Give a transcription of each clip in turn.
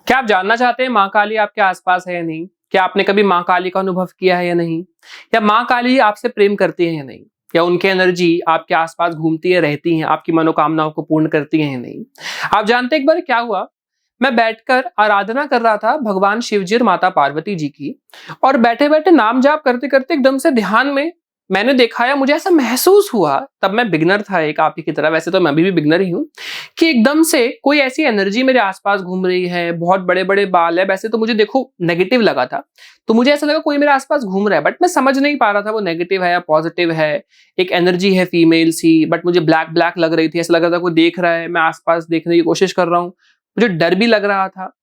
क्या आप जानना चाहते हैं माँ काली आपके आसपास है या नहीं? क्या आपने कभी माँ काली का अनुभव किया है या नहीं? या माँ काली आपसे प्रेम करती है या नहीं? या उनकी एनर्जी आपके आसपास घूमती है, रहती हैं, आपकी मनोकामनाओं को पूर्ण करती हैं या नहीं? आप जानते हैं एक बार क्या हुआ? मैं बैठकर आराधना कर रहा था भगवान शिव जी और माता पार्वती जी की, और बैठे-बैठे नाम जाप करते-करते एकदम से ध्यान में मैंने देखा या मुझे ऐसा महसूस हुआ, तब मैं बिगिनर था एक आप ही की तरह, वैसे तो मैं भी बिगिनर ही हूँ, कि एकदम से कोई ऐसी एनर्जी मेरे आसपास घूम रही है, बहुत बड़े-बड़े बाल है, वैसे तो मुझे देखो नेगेटिव लगा था, तो मुझे ऐसा लगा कोई मेरे आसपास घूम रहा है, बट मैं समझ नहीं पा रहा था वो नेगेटिव है या पॉजिटिव है। एक एनर्जी है फीमेल सी, बट मुझे ब्लैक ब्लैक लग रही थी, ऐसा लग रहा था कोई देख रहा है, मैं आसपास देखने की कोशिश कर रहा हूँ, मुझे डर भी लग रहा था।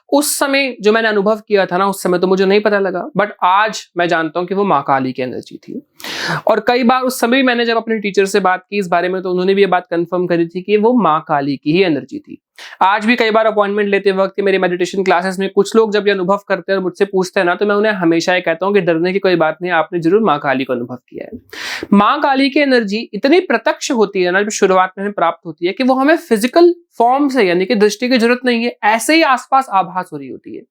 उस समय जो मैंने अनुभव किया था ना, उस समय तो मुझे नहीं पता लगा, बट आज मैं जानता हूँ कि वो माँ काली की एनर्जी थी। और कई बार उस समय मैंने जब अपने टीचर से बात की इस बारे में, तो उन्होंने भी ये बात कंफर्म करी थी कि वो माँ काली की ही एनर्जी थी। आज भी कई बार अपॉइंटमेंट लेते वक्त मेरे मेडिटेशन क्लासेस में कुछ लोग जब ये अनुभव करते हैं और मुझसे पूछते हैं ना, तो मैं उन्हें हमेशा ये कहता हूँ कि डरने की कोई बात नहीं, आपने जरूर माँ काली को अनुभव किया है। माँ काली की एनर्जी इतनी प्रत्यक्ष होती है ना, जो शुरुआत में हमें प्राप्त होती है, कि वो हमें फिजिकल फॉर्म से यानी कि दृष्टि की जरूरत नहीं है, ऐसे ही आसपास आभास हो रही होती है।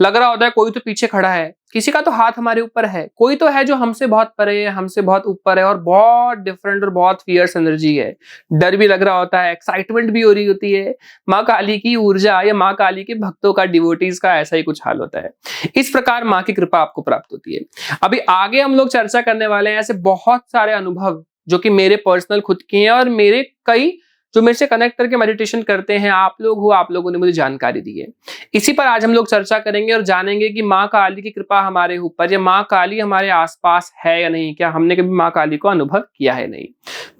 लग रहा होता है कोई तो पीछे खड़ा है, किसी का तो हाथ हमारे ऊपर है, कोई तो है जो हमसे बहुत परे है, हमसे बहुत ऊपर है, और बहुत डिफरेंट और बहुत फियर्स एनर्जी है। डर भी लग रहा होता है, एक्साइटमेंट भी हो रही होती है। माँ काली की ऊर्जा या माँ काली के भक्तों का, डिवोटीज का ऐसा ही कुछ हाल होता है। इस प्रकार माँ की कृपा आपको प्राप्त होती है। अभी आगे हम लोग चर्चा करने वाले हैं ऐसे बहुत सारे अनुभव जो कि मेरे पर्सनल खुद के हैं, और मेरे कई जो मेरे से कनेक्ट करके मेडिटेशन करते हैं आप लोग हो, आप लोगों ने मुझे जानकारी दी है। इसी पर आज हम लोग चर्चा करेंगे और जानेंगे कि माँ काली की कृपा हमारे ऊपर, या माँ काली हमारे आसपास है या नहीं, क्या हमने कभी माँ काली को अनुभव किया है नहीं।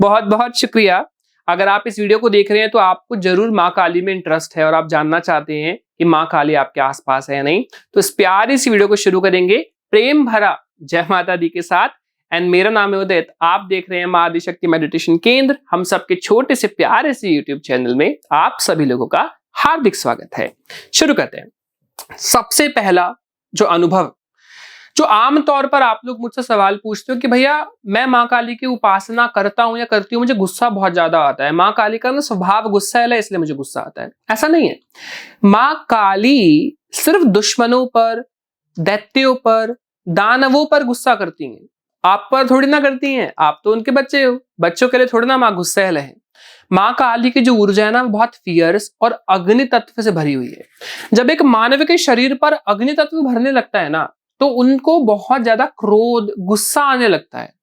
बहुत बहुत शुक्रिया। अगर आप इस वीडियो को देख रहे हैं तो आपको जरूर माँ काली में इंटरेस्ट है और आप जानना चाहते हैं कि माँ काली आपके आसपास है या नहीं, तो इस प्यारी सी वीडियो को शुरू करेंगे प्रेम भरा जय माता दी के साथ। एंड मेरा नाम है उदित, आप देख रहे हैं माँ आदिशक्ति मेडिटेशन केंद्र। हम सबके छोटे से प्यारे से यूट्यूब चैनल में आप सभी लोगों का हार्दिक स्वागत है। शुरू करते हैं। सबसे पहला जो अनुभव, जो आमतौर पर आप लोग मुझसे सवाल पूछते हो कि भैया मैं माँ काली की उपासना करता हूं या करती हूँ, मुझे गुस्सा बहुत ज्यादा आता है, माँ काली का ना स्वभाव गुस्सा है इसलिए मुझे गुस्सा आता है। ऐसा नहीं है। माँ काली सिर्फ दुश्मनों पर, दैत्यों पर, दानवों पर गुस्सा करती हैं, आप पर थोड़ी ना करती हैं। आप तो उनके बच्चे हो, बच्चों के लिए थोड़ी ना माँ गुस्सैल है। माँ काली की जो ऊर्जा है ना, बहुत फियर्स और अग्नि तत्व से भरी हुई है। जब एक मानव के शरीर पर अग्नि तत्व भरने लगता है ना, तो उनको बहुत ज्यादा क्रोध, गुस्सा आने लगता है।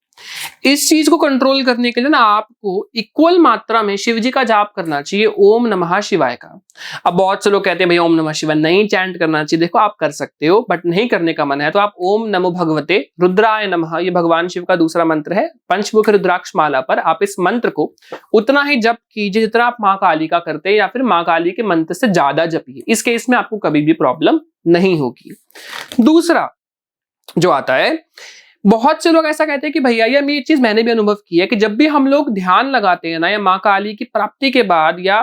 इस चीज को कंट्रोल करने के लिए ना आपको इक्वल मात्रा में शिव जी का जाप करना चाहिए, ओम नमः शिवाय का। अब बहुत से लोग कहते हैं भैया ओम नमः शिवाय नहीं चैंट करना चाहिए। देखो आप कर सकते हो, बट नहीं करने का मन है तो आप ओम नमो भगवते रुद्राय नमः, ये भगवान शिव का दूसरा मंत्र है, पंचमुख रुद्राक्ष माला पर आप इस मंत्र को उतना ही जप कीजिए जितना आप माँ काली का करते हैं, या फिर माँ काली के मंत्र से ज्यादा जपिए। इस केस में आपको कभी भी प्रॉब्लम नहीं होगी। दूसरा जो आता है, बहुत से लोग ऐसा कहते हैं कि भैया ये चीज मैंने भी अनुभव की है कि जब भी हम लोग ध्यान लगाते हैं ना, या माँ काली की प्राप्ति के बाद या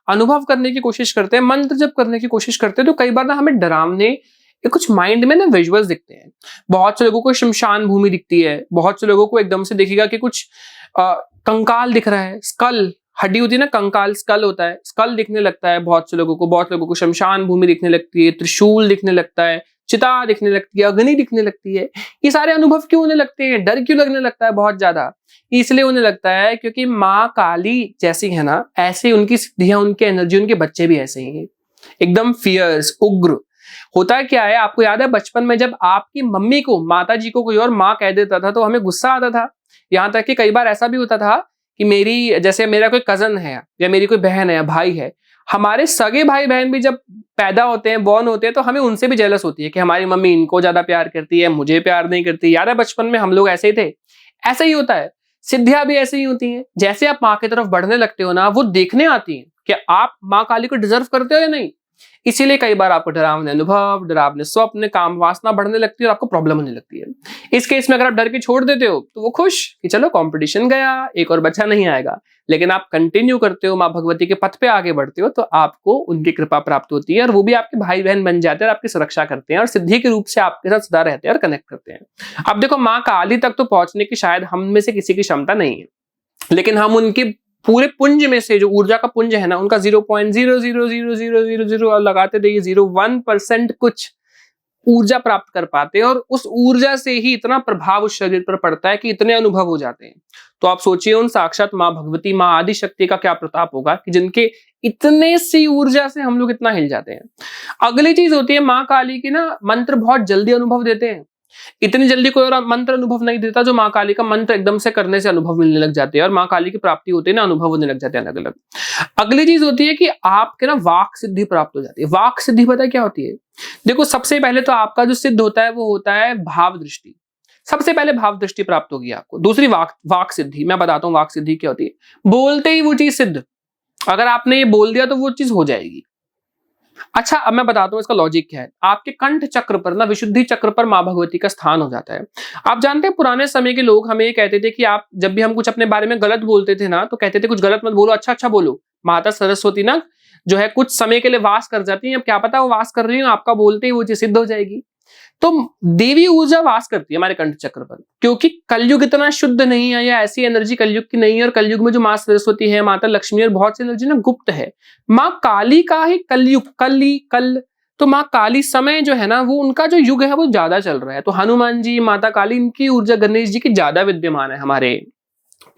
अनुभव करने की कोशिश करते हैं, मंत्र जप करने की कोशिश करते हैं, तो कई बार ना हमें डरावने कुछ माइंड में ना विजुअल्स दिखते हैं। बहुत से लोगों को शमशान भूमि दिखती है, बहुत से लोगों को एकदम से दिखेगा कि कुछ कंकाल दिख रहा है, स्कल, हड्डी होती है ना, कंकाल स्कल होता है, स्कल दिखने लगता है बहुत लोगों को शमशान भूमि दिखने लगती है, त्रिशूल दिखने लगता है, चिता दिखने लगती है, अग्नि दिखने लगती है। ये सारे अनुभव क्यों होने लगते हैं, डर क्यों लगने लगता है बहुत ज्यादा? इसलिए होने लगता है क्योंकि माँ काली जैसी है ना, ऐसे उनकी सिद्धियां, उनकी एनर्जी, उनके बच्चे भी ऐसे ही हैं, एकदम फियर्स, उग्र। होता क्या है, आपको याद है बचपन में जब आपकी मम्मी को, माता जी को कोई और माँ कह देता था तो हमें गुस्सा आता था। यहाँ तक कि कई बार ऐसा भी होता था कि जैसे मेरा कोई कजन है या मेरी कोई बहन है या भाई है, हमारे सगे भाई बहन भी जब पैदा होते हैं, बॉर्न होते हैं, तो हमें उनसे भी जेलस होती है कि हमारी मम्मी इनको ज्यादा प्यार करती है, मुझे प्यार नहीं करती। याद है बचपन में हम लोग ऐसे ही थे। ऐसा ही होता है, सिद्धियां भी ऐसे ही होती हैं। जैसे आप माँ की तरफ बढ़ने लगते हो ना, वो देखने आती हैं कि आप माँ काली को डिजर्व करते हो या नहीं। इसीलिए कई बार आपको डरावने अनुभव, डरावने स्वप्न, काम वासना बढ़ने लगती है और आपको प्रॉब्लम होने लगती है। इस केस में अगर आप डर के छोड़ देते हो तो वो खुश कि चलो कंपटीशन गया, एक और बच्चा नहीं आएगा, लेकिन आप कंटिन्यू करते हो, माँ भगवती के पथ पे आगे बढ़ते हो, तो आपको उनकी कृपा प्राप्त होती है, और वो भी आपके भाई बहन बन जाते हैं और आपकी सुरक्षा करते हैं और सिद्धि के रूप से आपके साथ सदा रहते हैं और कनेक्ट करते हैं। अब देखो, माँ काली तक तो पहुंचने की शायद हम में से किसी की क्षमता नहीं है, लेकिन हम उनकी पूरे पुंज में से जो ऊर्जा का पुंज है ना, उनका 0.0000000 लगाते जाइए 0.1% कुछ ऊर्जा प्राप्त कर पाते हैं, और उस ऊर्जा से ही इतना प्रभाव उस शरीर पर पड़ता है कि इतने अनुभव हो जाते हैं। तो आप सोचिए उन साक्षात माँ भगवती, माँ आदि शक्ति का क्या प्रताप होगा कि जिनके इतने सी ऊर्जा से हम लोग इतना हिल जाते हैं। अगली चीज होती है माँ काली की ना, मंत्र बहुत जल्दी अनुभव देते हैं। इतनी जल्दी कोई और मंत्र अनुभव नहीं देता जो माँ काली का मंत्र एकदम से करने से अनुभव मिलने लग जाते हैं, और माँ काली की प्राप्ति होती है ना, अनुभव होने लग जाते हैं अलग अलग। अगली चीज होती है कि आपके ना वाक सिद्धि प्राप्त हो जाती है। वाक सिद्धि पता है क्या होती है? देखो सबसे पहले तो आपका जो सिद्ध होता है वो होता है भाव दृष्टि। सबसे पहले भाव दृष्टि प्राप्त होगी आपको। दूसरी वाक सिद्धि, मैं बताता हूँ वाक सिद्धि क्या होती है। बोलते ही वो चीज सिद्ध, अगर आपने ये बोल दिया तो वो चीज हो जाएगी। अच्छा अब मैं बताता हूँ इसका लॉजिक क्या है। आपके कंठ चक्र पर ना, विशुद्धि चक्र पर माँ भगवती का स्थान हो जाता है। आप जानते हैं पुराने समय के लोग हमें ये कहते थे कि आप जब भी हम कुछ अपने बारे में गलत बोलते थे ना, तो कहते थे कुछ गलत मत बोलो, अच्छा अच्छा बोलो। माता सरस्वती ना जो है कुछ समय के लिए वास कर जाती है, अब क्या पता वो वास कर रही है, आपका बोलते ही वो चीज सिद्ध हो जाएगी। तो देवी ऊर्जा वास करती है हमारे कंठ चक्र पर, क्योंकि कलयुग इतना शुद्ध नहीं है, या ऐसी एनर्जी कलयुग की नहीं है। और कलयुग में जो माँ सरस्वती है, माता लक्ष्मी और बहुत सी एनर्जी ना गुप्त है। माँ काली का ही कलयुग, कल तो माँ काली समय जो है ना, वो उनका जो युग है वो ज्यादा चल रहा है। तो हनुमान जी, माता काली, इनकी ऊर्जा गणेश जी की ज्यादा विद्यमान है हमारे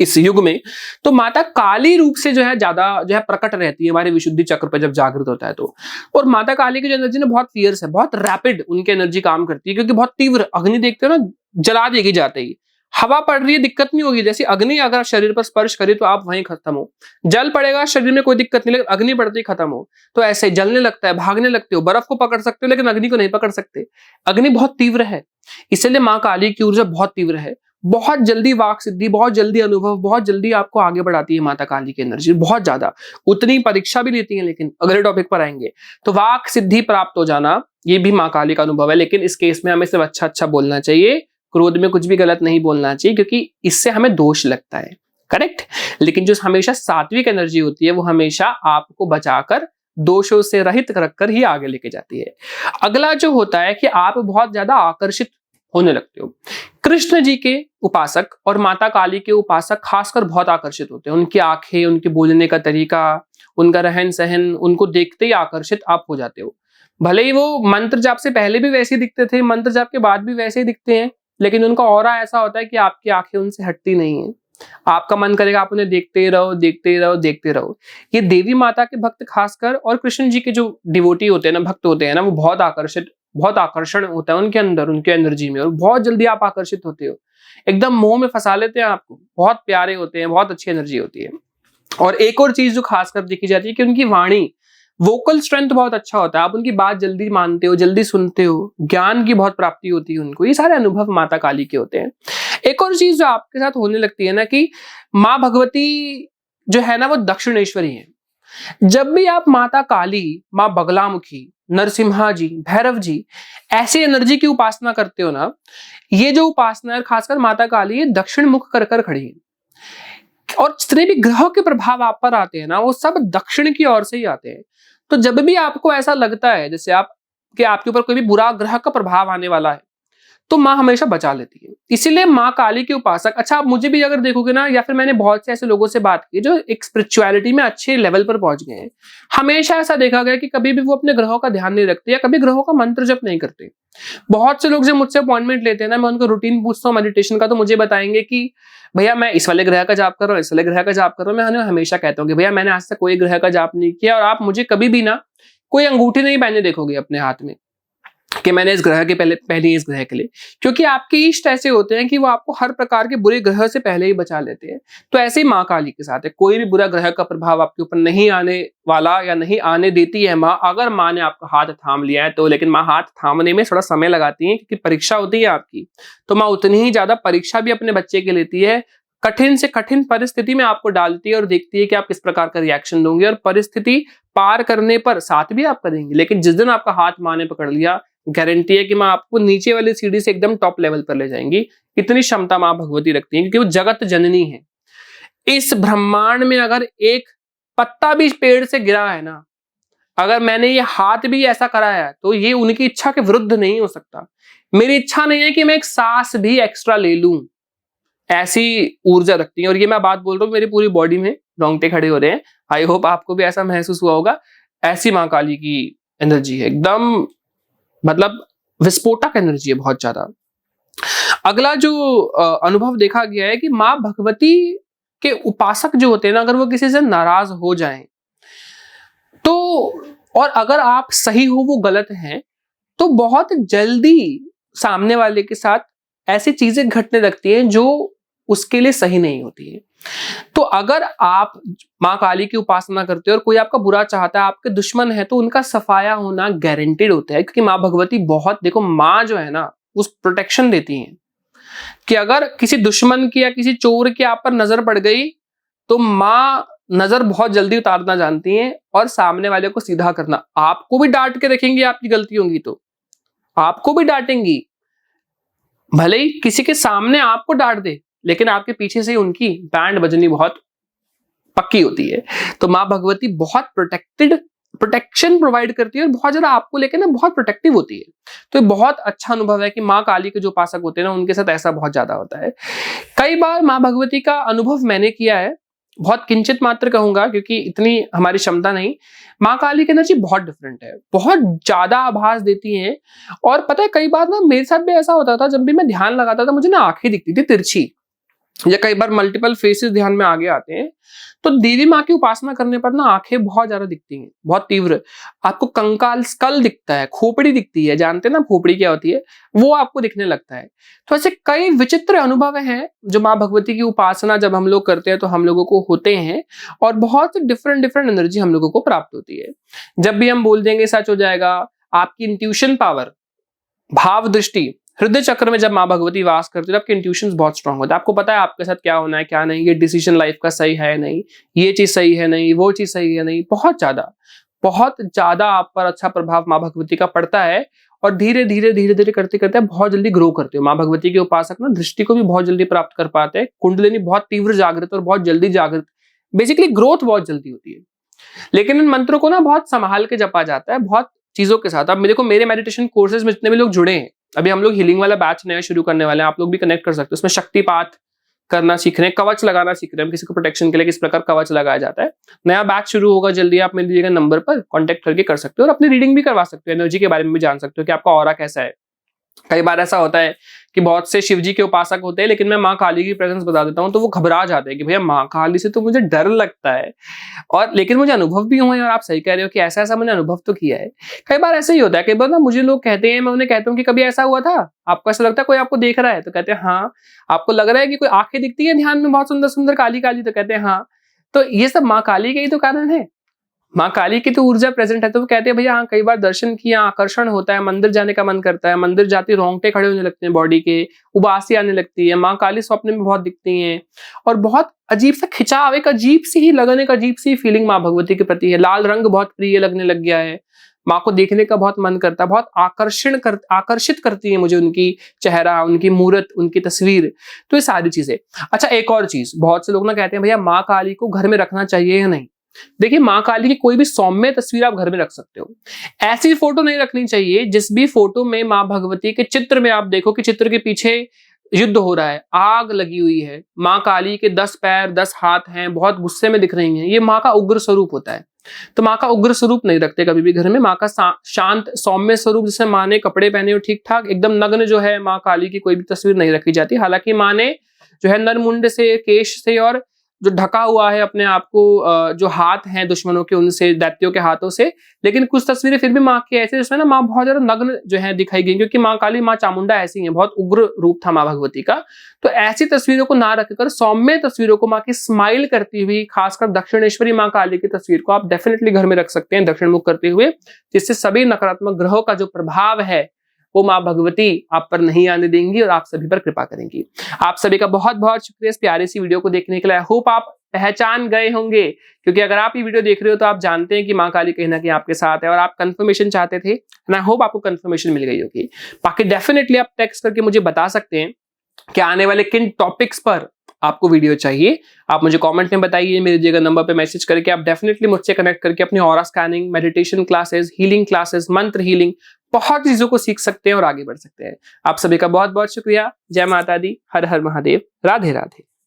इस युग में। तो माता काली रूप से जो है ज्यादा जो है प्रकट रहती है हमारे विशुद्धि चक्र पर जब जागृत होता है तो। और माता काली की जो एनर्जी ना बहुत फियर्स है, बहुत रैपिड उनकी एनर्जी काम करती है, क्योंकि बहुत तीव्र। अग्नि देखते हो ना, जला देगी जाते ही। हवा पड़ रही है दिक्कत नहीं होगी, जैसे अग्नि अगर शरीर पर स्पर्श करे तो आप वहीं खत्म हो। जल पड़ेगा शरीर में कोई दिक्कत नहीं, लेकिन अग्नि पड़ते ही खत्म हो। तो ऐसे जलने लगता है, भागने लगते हो। बर्फ को पकड़ सकते हो लेकिन अग्नि को नहीं पकड़ सकते। अग्नि बहुत तीव्र है, इसलिए माँ काली की ऊर्जा बहुत तीव्र है। बहुत जल्दी वाक सिद्धि, बहुत जल्दी अनुभव, बहुत जल्दी आपको आगे बढ़ाती है माता काली की एनर्जी, बहुत ज्यादा। उतनी परीक्षा भी लेती है, लेकिन अगले टॉपिक पर आएंगे। तो वाक सिद्धि प्राप्त हो जाना ये भी माँ काली का अनुभव है, लेकिन इस केस में हमें सिर्फ अच्छा अच्छा बोलना चाहिए। क्रोध में कुछ भी गलत नहीं बोलना चाहिए, क्योंकि इससे हमें दोष लगता है। करेक्ट। लेकिन जो हमेशा सात्विक एनर्जी होती है वो हमेशा आपको बचाकर, दोषों से रहित रखकर ही आगे लेके जाती है। अगला जो होता है कि आप बहुत ज्यादा आकर्षित होने लगते हो। कृष्ण जी के उपासक और माता काली के उपासक खासकर बहुत आकर्षित होते हैं। उनकी आंखें, उनके बोलने का तरीका, उनका रहन सहन, उनको देखते ही आकर्षित आप हो जाते हो। भले ही वो मंत्र जाप से पहले भी वैसे ही दिखते थे, मंत्र जाप के बाद भी वैसे ही दिखते हैं, लेकिन उनका ऑरा ऐसा होता है कि आपकी आंखें उनसे हटती नहीं है। आपका मन करेगा आप उन्हें देखते रहो, देखते रहो, देखते रहो। ये देवी माता के भक्त खासकर, और कृष्ण जी के जो डिवोटी होते हैं ना, भक्त होते हैं ना, वो बहुत आकर्षण होता है उनके अंदर, उनके एनर्जी में, और बहुत जल्दी आप आकर्षित होते हो। एकदम मोह में फंसा लेते हैं आपको। बहुत प्यारे होते हैं, बहुत अच्छी एनर्जी होती है। और एक और चीज जो खासकर देखी जाती है कि उनकी वाणी, वोकल स्ट्रेंथ बहुत अच्छा होता है। आप उनकी बात जल्दी मानते हो, जल्दी सुनते हो, ज्ञान की बहुत प्राप्ति होती है उनको। ये सारे अनुभव माता काली के होते हैं। एक और चीज जो आपके साथ होने लगती है ना, कि माँ भगवती जो है ना वो दक्षिणेश्वरी है। जब भी आप माता काली, माँ बगलामुखी, नरसिम्हा जी, भैरव जी, ऐसी एनर्जी की उपासना करते हो ना, ये जो उपासना है खासकर माता काली, ये दक्षिण मुख कर कर खड़ी है। और जितने भी ग्रहों के प्रभाव आप पर आते हैं ना, वो सब दक्षिण की ओर से ही आते हैं। तो जब भी आपको ऐसा लगता है जैसे आपके ऊपर कोई भी बुरा ग्रह का प्रभाव आने वाला है, तो माँ हमेशा बचा लेती है। इसीलिए माँ काली के उपासक, अच्छा आप मुझे भी अगर देखोगे ना, या फिर मैंने बहुत से ऐसे लोगों से बात की जो एक स्पिरिचुअलिटी में अच्छे लेवल पर पहुंच गए हैं, हमेशा ऐसा देखा गया कि कभी भी वो अपने ग्रहों का ध्यान नहीं रखते, या कभी ग्रहों का मंत्र जप नहीं करते। बहुत से लोग जब मुझसे अपॉइंटमेंट लेते हैं ना, मैं उनको रूटीन पूछता हूँ मेडिटेशन का, तो मुझे बताएंगे कि भैया मैं इस वाले ग्रह का जाप कर रहा हूँ, इस वाले ग्रह का जाप कर रहा हूँ। मैं उन्हें हमेशा कहता हूँ कि भैया मैंने आज तक कोई ग्रह का जाप नहीं किया, और आप मुझे कभी भी ना कोई अंगूठी नहीं पहने देखोगे अपने हाथ में कि मैंने इस ग्रह के पहले इस ग्रह के लिए, क्योंकि आपके इष्ट ऐसे होते हैं कि वो आपको हर प्रकार के बुरे ग्रह से पहले ही बचा लेते हैं। तो ऐसे ही माँ काली के साथ है, कोई भी बुरा ग्रह का प्रभाव आपके ऊपर नहीं आने वाला, या नहीं आने देती है माँ। अगर माँ ने आपका हाथ थाम लिया है तो, लेकिन माँ हाथ थामने में थोड़ा समय लगाती है, क्योंकि परीक्षा होती है आपकी। तो माँ उतनी ही ज्यादा परीक्षा भी अपने बच्चे की लेती है। कठिन से कठिन परिस्थिति में आपको डालती है और देखती है कि आप किस प्रकार का रिएक्शन दोगे, और परिस्थिति पार करने पर साथ भी आप करेंगे। लेकिन जिस दिन आपका हाथ माँ ने पकड़ लिया, गारंटी है कि माँ आपको नीचे वाली सीढ़ी से एकदम टॉप लेवल पर ले जाएंगी। इतनी क्षमता माँ भगवती रखती है, क्योंकि वो जगत जननी है। इस ब्रह्मांड में अगर एक पत्ता भी पेड़ से गिरा है ना, अगर मैंने ये हाथ भी ऐसा करा है, तो ये उनकी इच्छा के विरुद्ध नहीं हो सकता। मेरी इच्छा नहीं है कि मैं एक सांस भी एक्स्ट्रा ले लूं, ऐसी ऊर्जा रखती हैं। और ये मैं बात बोल रहा हूँ, मेरी पूरी बॉडी में रोंगटे खड़े हो रहे हैं। आई होप आपको भी ऐसा महसूस हुआ होगा। ऐसी माँ काली की एनर्जी है, एकदम मतलब विस्फोटक एनर्जी है बहुत ज्यादा। अगला जो अनुभव देखा गया है कि माँ भगवती के उपासक जो होते हैं ना, अगर वो किसी से नाराज हो जाएं तो, और अगर आप सही हो वो गलत हैं, तो बहुत जल्दी सामने वाले के साथ ऐसी चीजें घटने लगती हैं जो उसके लिए सही नहीं होती है। तो अगर आप माँ काली की उपासना करते हो और कोई आपका बुरा चाहता है, आपके दुश्मन है, तो उनका सफाया होना गारंटेड होता है। क्योंकि माँ भगवती बहुत, देखो माँ जो है ना, उस प्रोटेक्शन देती हैं कि अगर किसी दुश्मन की या किसी चोर की आप पर नजर पड़ गई तो माँ नजर बहुत जल्दी उतारना जानती हैं और सामने वाले को सीधा करना। आपको भी डांट के रखेंगी, आपकी गलती होंगी तो आपको भी डांटेंगी, भले ही किसी के सामने आपको डांट दे, लेकिन आपके पीछे से उनकी बैंड बजनी बहुत पक्की होती है। तो माँ भगवती बहुत प्रोटेक्शन प्रोवाइड करती है और बहुत ज्यादा आपको लेकर ना बहुत प्रोटेक्टिव होती है। तो ये बहुत अच्छा अनुभव है कि माँ काली के जो उपासक होते हैं ना, उनके साथ ऐसा बहुत ज्यादा होता है। कई बार माँ भगवती का अनुभव मैंने किया है, बहुत किंचित मात्र कहूंगा क्योंकि इतनी हमारी क्षमता नहीं। माँ काली की एनर्जी बहुत डिफरेंट है, बहुत ज्यादा आभास देती हैं। और पता है कई बार ना मेरे साथ भी ऐसा होता था, जब भी मैं ध्यान लगाता था मुझे ना आंखें दिखती थी तिरछी, या कई बार मल्टीपल फेसेस ध्यान में आगे आते हैं। तो देवी माँ की उपासना करने पर ना आंखें बहुत ज्यादा दिखती हैं, बहुत तीव्र। आपको कंकाल स्कल दिखता है, खोपड़ी दिखती है, जानते हैं ना खोपड़ी क्या होती है, वो आपको दिखने लगता है। तो ऐसे कई विचित्र अनुभव हैं जो माँ भगवती की उपासना जब हम लोग करते हैं तो हम लोगों को होते हैं, और बहुत डिफरेंट डिफरेंट एनर्जी हम लोगों को प्राप्त होती है। जब भी हम बोल देंगे सच हो जाएगा, आपकी इंट्यूशन पावर, भाव दृष्टि, हृदय चक्र में जब माँ भगवती वास करती है तो आपके इंट्यूशंस बहुत स्ट्रांग होते हैं। आपको पता है आपके साथ क्या होना है क्या नहीं, ये डिसीजन लाइफ का सही है नहीं, ये चीज सही है नहीं, वो चीज सही है नहीं। बहुत ज्यादा आप पर अच्छा प्रभाव माँ भगवती का पड़ता है। और धीरे धीरे करते करते बहुत जल्दी ग्रो करते हो। माँ भगवती के उपासक ना दृष्टि को भी बहुत जल्दी प्राप्त कर पाते हैं। कुंडलिनी बहुत तीव्र जागृत और बहुत जल्दी जागृत, बेसिकली ग्रोथ बहुत जल्दी होती है। लेकिन इन मंत्रों को ना बहुत संभाल के जपा जाता है, बहुत चीजों के साथ। अब देखो मेरे मेडिटेशन कोर्सेज में जितने भी लोग जुड़े हैं, अभी हम लोग हीलिंग वाला बैच नया शुरू करने वाले हैं, आप लोग भी कनेक्ट कर सकते हो। उसमें शक्तिपात करना सीख रहे हैं, कवच लगाना सीख रहे हैं, हम किसी को प्रोटेक्शन के लिए किस प्रकार कवच लगाया जाता है। नया बैच शुरू होगा जल्दी, आप मेरे दिए गए नंबर पर कांटेक्ट करके कर सकते हो और अपनी रीडिंग भी करवा सकते हो, एनर्जी के बारे में भी जान सकते हो कि आपका ऑरा कैसा है। कई बार ऐसा होता है कि बहुत से शिव जी के उपासक होते हैं, लेकिन मैं माँ काली की प्रेजेंस बता देता हूँ तो वो घबरा जाते हैं कि भैया माँ काली से तो मुझे डर लगता है, और लेकिन मुझे अनुभव भी हुए। और आप सही कह रहे हो कि ऐसा ऐसा मैंने अनुभव तो किया है। कई बार ऐसा ही होता है, कई बार ना मुझे लोग कहते हैं, मैं उन्हें कहता हूँ कि कभी ऐसा हुआ था आपको ऐसा लगता है कोई आपको देख रहा है, तो कहते हैं हाँ। आपको लग रहा है कि कोई आंखें दिखती है ध्यान में बहुत सुंदर सुंदर काली काली, तो कहते हैं हाँ। तो ये सब माँ काली के ही तो कारण है, माँ काली की तो ऊर्जा प्रेजेंट है। तो वो कहते हैं भैया हाँ, कई बार दर्शन किया, आकर्षण होता है, मंदिर जाने का मन करता है, मंदिर जाते रोंगटे खड़े होने लगते हैं बॉडी के, उबासी आने लगती है, माँ काली स्वप्न में बहुत दिखती हैं, और बहुत अजीब सा खिंचाव, एक अजीब सी ही लगन, एक अजीब सी फीलिंग माँ भगवती के प्रति है। लाल रंग बहुत प्रिय लगने लग गया है, माँ को देखने का बहुत मन करता है, बहुत आकर्षित करती है मुझे उनकी चेहरा, उनकी मूर्त, उनकी तस्वीर। तो ये सारी चीजें। अच्छा एक और चीज, बहुत से लोग ना कहते हैं भैया माँ काली को घर में रखना चाहिए या नहीं। देखिए माँ काली की कोई भी सौम्य तस्वीर आप घर में रख सकते हो, ऐसी फोटो नहीं रखनी चाहिए जिस भी फोटो में माँ भगवती के चित्र में आप देखो कि चित्र के पीछे युद्ध हो रहा है, आग लगी हुई है, माँ काली के 10 पैर 10 हाथ हैं, बहुत गुस्से में दिख रही हैं, ये माँ का उग्र स्वरूप होता है। तो माँ का उग्र स्वरूप नहीं रखते कभी भी घर में। माँ का शांत सौम्य स्वरूप, जैसे माँ ने कपड़े पहने हो ठीक ठाक एकदम नग्न जो है, माँ काली की कोई भी तस्वीर नहीं रखी जाती। हालांकि माँ ने जो है नरमुंड से, केश से, और जो ढका हुआ है अपने आप को, जो हाथ हैं दुश्मनों के उनसे, दैत्यों के हाथों से, लेकिन कुछ तस्वीरें फिर भी माँ की ऐसे जिसमें ना माँ बहुत ज्यादा नग्न जो है दिखाई गई, क्योंकि माँ काली, माँ चामुंडा ऐसी है, बहुत उग्र रूप था माँ भगवती का। तो ऐसी तस्वीरों को ना रखकर सौम्य तस्वीरों को, माँ की स्माइल करती हुई, खासकर दक्षिणेश्वरी माँ काली की तस्वीर को आप डेफिनेटली घर में रख सकते हैं दक्षिण मुख करते हुए, जिससे सभी नकारात्मक ग्रहों का जो प्रभाव है वो माँ भगवती आप पर नहीं आने देंगी और आप सभी पर कृपा करेंगी। आप सभी का बहुत बहुत शुक्रिया इस प्यारी सी वीडियो को देखने के लिए। आई होप आप पहचान गए होंगे, क्योंकि अगर आप ये वीडियो देख रहे हो तो आप जानते हैं कि माँ काली कहीं ना कहीं आपके साथ है और आप कंफर्मेशन चाहते थे। आई होप आपको कंफर्मेशन मिल गई होगी। बाकी डेफिनेटली आप टेक्स्ट करके मुझे बता सकते हैं कि आने वाले किन टॉपिक्स पर आपको वीडियो चाहिए। आप मुझे कमेंट में बताइए, मेरे दिए गए नंबर पे मैसेज करके आप डेफिनेटली मुझसे कनेक्ट करके अपनी aura scanning, meditation classes, healing classes, मंत्र हीलिंग, बहुत चीजों को सीख सकते हैं और आगे बढ़ सकते हैं। आप सभी का बहुत बहुत शुक्रिया। जय माता दी, हर हर महादेव, राधे राधे।